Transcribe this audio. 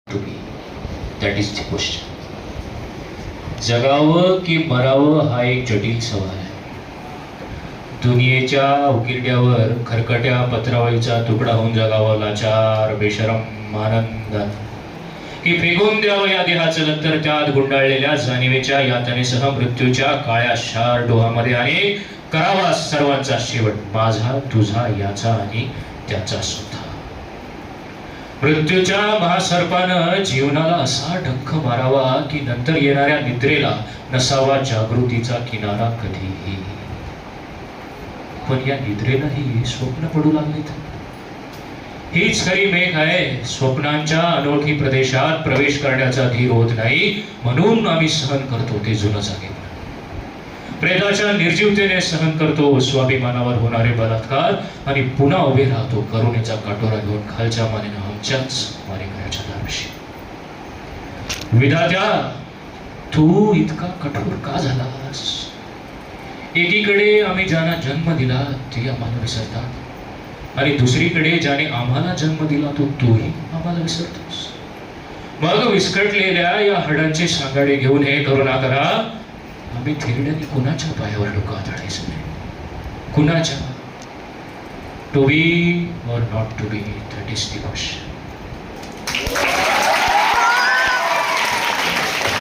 to be. That is the question. जगावं की मरावं हा एक जटिल सवाल आहे. दुनियेच्या उकिरड्यावर खरकट्या पत्रावळीचा तुकडा होऊन जगावं लाचार बेशरम आनंदात की फेकून द्यावं या देहाचं नंतर त्यात गुंडाळलेल्या जाणीवेच्या यातनेसह मृत्यूच्या काळ्या शार डोहामध्ये आणि करावा सर्वांचा शेवट माझा तुझा याचा आणि त्याचा सुद्धा. मृत्यूच्या महासर्पानं जीवनाला असा ढक्क मारावा की नंतर येणाऱ्या निद्रेला नसावा जागृतीचा किनारा कधीही. पण या निद्रेलाही स्वप्न पडू लागलेत. हीच खरी मेघ आहे. स्वप्नांच्या अनोळखी प्रदेशात प्रवेश करण्याचा धीर होत नाही म्हणून आम्ही सहन करतो ते जुनं जागे. प्रेताच्या निर्जीवतेने सहन करतो स्वाभिमानावर होणारे बलात्कार आणि पुन्हा उभे राहतो करुणेचा काटोरा घेऊन खालच्या मानेनं आमच्याच मारेकऱ्याच्या दाराशी. विधात्या तू इतका कठोर का झालास? एकीकडे आम्ही ज्यांना जन्म दिला ते आम्हाला विसरतात आणि दुसरीकडे ज्याने आम्हाला जन्म दिला तोही आम्हाला विसरतोस. मग विस्कटलेल्या या हाडांचे सांगाडे घेऊन हे करुणा करा. आम्ही थेरड्याने कुणाच्या पायावर डोकं आदळायचं नाही. कुणाच्या? To be or not to be, that is the question.